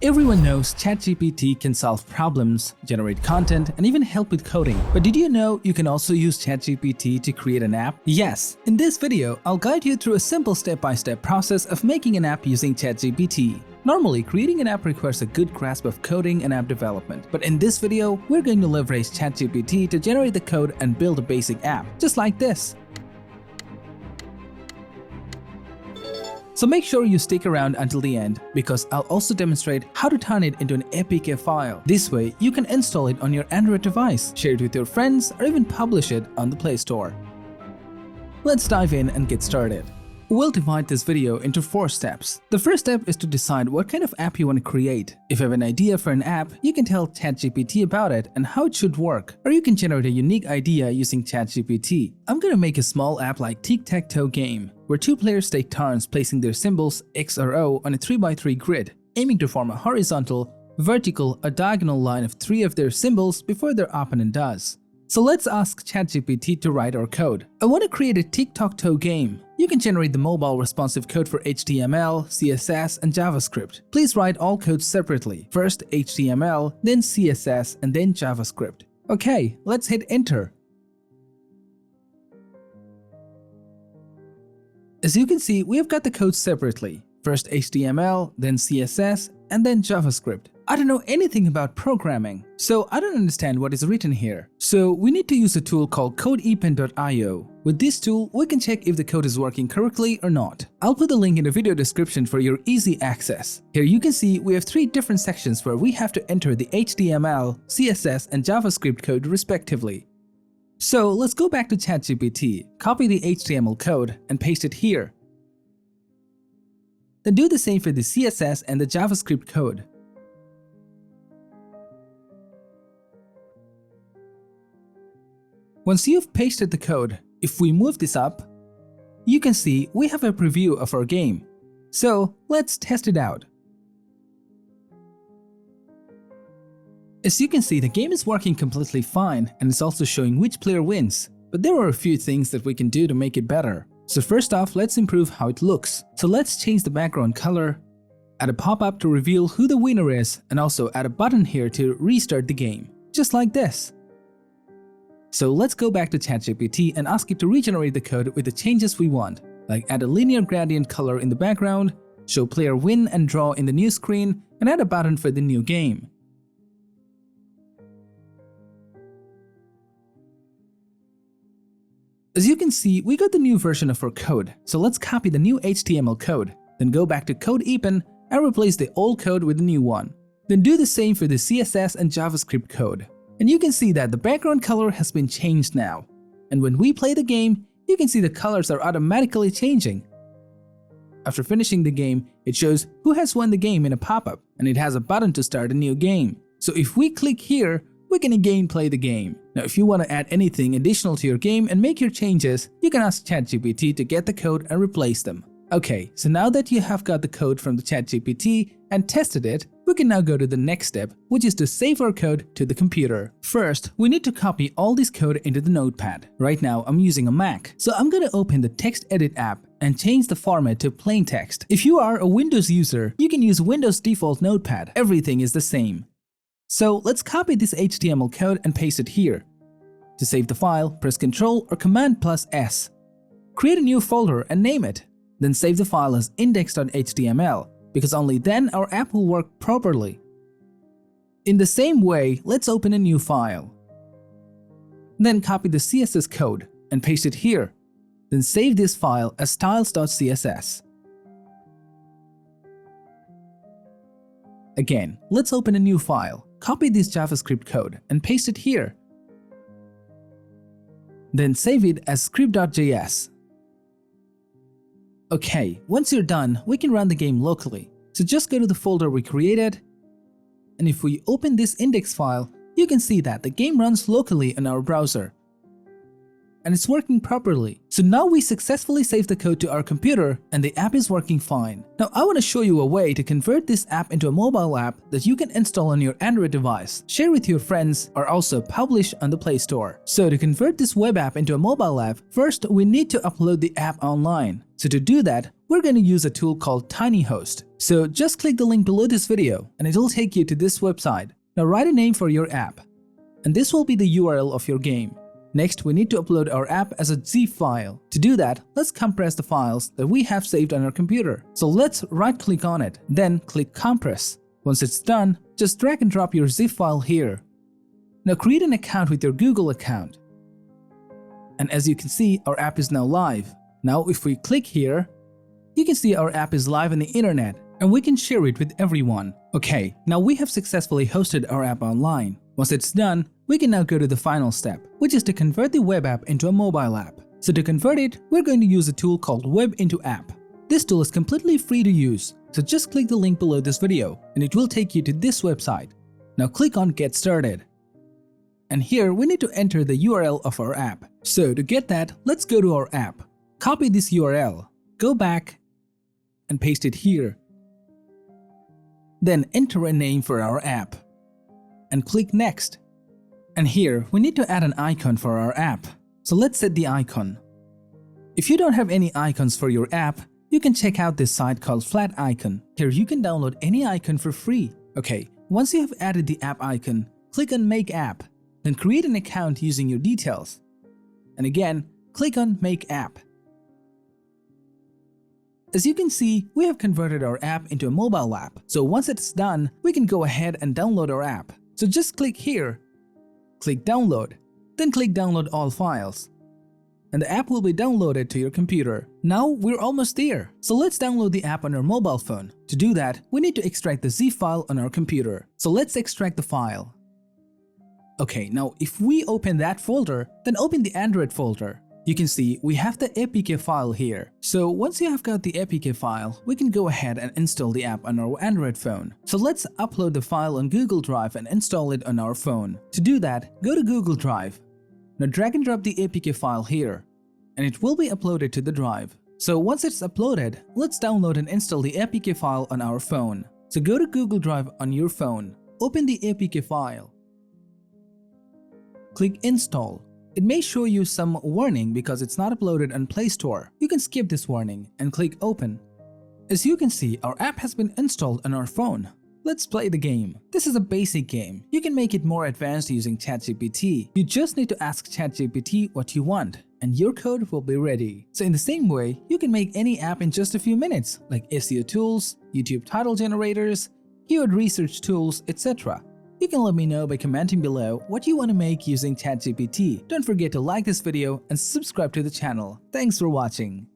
Everyone knows ChatGPT can solve problems, generate content, and even help with coding. But did you know you can also use ChatGPT to create an app? Yes! In this video, I'll guide you through a simple step-by-step process of making an app using ChatGPT. Normally, creating an app requires a good grasp of coding and app development. But in this video, we're going to leverage ChatGPT to generate the code and build a basic app, just like this. So make sure you stick around until the end, because I'll also demonstrate how to turn it into an APK file. This way, you can install it on your Android device, share it with your friends, or even publish it on the Play Store. Let's dive in and get started. We'll divide this video into 4 steps. The first step is to decide what kind of app you want to create. If you have an idea for an app, you can tell ChatGPT about it and how it should work. Or you can generate a unique idea using ChatGPT. I'm gonna make a small app like tic-tac-toe game, where 2 players take turns placing their symbols X or O on a 3x3 grid, aiming to form a horizontal, vertical, or diagonal line of 3 of their symbols before their opponent does. So let's ask ChatGPT to write our code. I want to create a tic-tac-toe game. You can generate the mobile responsive code for HTML, CSS, and JavaScript. Please write all codes separately. First HTML, then CSS, and then JavaScript. Okay, let's hit enter. As you can see, we have got the code separately. First HTML, then CSS, and then JavaScript. I don't know anything about programming, so I don't understand what is written here. So we need to use a tool called codepen.io. With this tool, we can check if the code is working correctly or not. I'll put the link in the video description for your easy access. Here you can see we have 3 different sections where we have to enter the HTML, CSS, and JavaScript code respectively. So let's go back to ChatGPT, copy the HTML code, and paste it here. Then do the same for the CSS and the JavaScript code. Once you've pasted the code, if we move this up, you can see we have a preview of our game. So let's test it out. As you can see, the game is working completely fine and it's also showing which player wins. But there are a few things that we can do to make it better. So first off, let's improve how it looks. So let's change the background color, add a pop-up to reveal who the winner is, and also add a button here to restart the game, just like this. So let's go back to ChatGPT and ask it to regenerate the code with the changes we want, like add a linear gradient color in the background, show player win and draw in the new screen, and add a button for the new game. As you can see, we got the new version of our code, so let's copy the new HTML code, then go back to codepen and replace the old code with the new one. Then do the same for the CSS and JavaScript code. And you can see that the background color has been changed now. And when we play the game, you can see the colors are automatically changing. After finishing the game, it shows who has won the game in a pop-up, and it has a button to start a new game. So if we click here, we can again play the game. Now if you want to add anything additional to your game and make your changes, you can ask ChatGPT to get the code and replace them. Okay, so now that you have got the code from the ChatGPT and tested it, we can now go to the next step, which is to save our code to the computer. First, we need to copy all this code into the notepad. Right now, I'm using a Mac, so I'm gonna open the Text Edit app and change the format to plain text. If you are a Windows user, you can use Windows default notepad. Everything is the same. So let's copy this HTML code and paste it here. To save the file, press Ctrl or Command+S. Create a new folder and name it. Then save the file as index.html, because only then our app will work properly. In the same way, let's open a new file. Then copy the CSS code and paste it here. Then save this file as styles.css. Again, let's open a new file. Copy this JavaScript code and paste it here. Then save it as script.js. Okay, once you're done, we can run the game locally. So just go to the folder we created, and if we open this index file, you can see that the game runs locally in our browser. And it's working properly. So now we successfully saved the code to our computer and the app is working fine. Now I want to show you a way to convert this app into a mobile app that you can install on your Android device, share with your friends, or also publish on the Play Store. So to convert this web app into a mobile app, first we need to upload the app online. So to do that, we're going to use a tool called TinyHost. So just click the link below this video and it will take you to this website. Now write a name for your app. And this will be the URL of your game. Next, we need to upload our app as a zip file. To do that, let's compress the files that we have saved on our computer. So let's right-click on it, then click Compress. Once it's done, just drag and drop your zip file here. Now create an account with your Google account. And as you can see, our app is now live. Now if we click here, you can see our app is live on the internet and we can share it with everyone. Okay, now we have successfully hosted our app online. Once it's done, we can now go to the final step, which is to convert the web app into a mobile app. So to convert it, we're going to use a tool called Web into App. This tool is completely free to use, so just click the link below this video and it will take you to this website. Now click on Get Started. And here we need to enter the URL of our app. So to get that, let's go to our app. Copy this URL, go back and paste it here. Then enter a name for our app and click Next. And here we need to add an icon for our app. So let's set the icon. If you don't have any icons for your app, you can check out this site called Flat Icon. Here you can download any icon for free. Okay, once you have added the app icon, click on Make App. Then create an account using your details. And again, click on Make App. As you can see, we have converted our app into a mobile app. So once it's done, we can go ahead and download our app. So just click here, click Download, then click Download All Files. And the app will be downloaded to your computer. Now we're almost there. So let's download the app on our mobile phone. To do that, we need to extract the zip file on our computer. So let's extract the file. Okay, now if we open that folder, then open the Android folder. You can see we have the APK file here. So once you have got the APK file, we can go ahead and install the app on our Android phone. So let's upload the file on Google Drive and install it on our phone. To do that, go to Google Drive. Now drag and drop the APK file here, and it will be uploaded to the drive. So once it's uploaded, let's download and install the APK file on our phone. So go to Google Drive on your phone, open the APK file. Click Install. It may show you some warning because it's not uploaded on Play Store. You can skip this warning and click Open. As you can see, our app has been installed on our phone. Let's play the game. This is a basic game. You can make it more advanced using ChatGPT. You just need to ask ChatGPT what you want, and your code will be ready. So in the same way, you can make any app in just a few minutes, like SEO tools, YouTube title generators, keyword research tools, etc. You can let me know by commenting below what you want to make using ChatGPT. Don't forget to like this video and subscribe to the channel. Thanks for watching.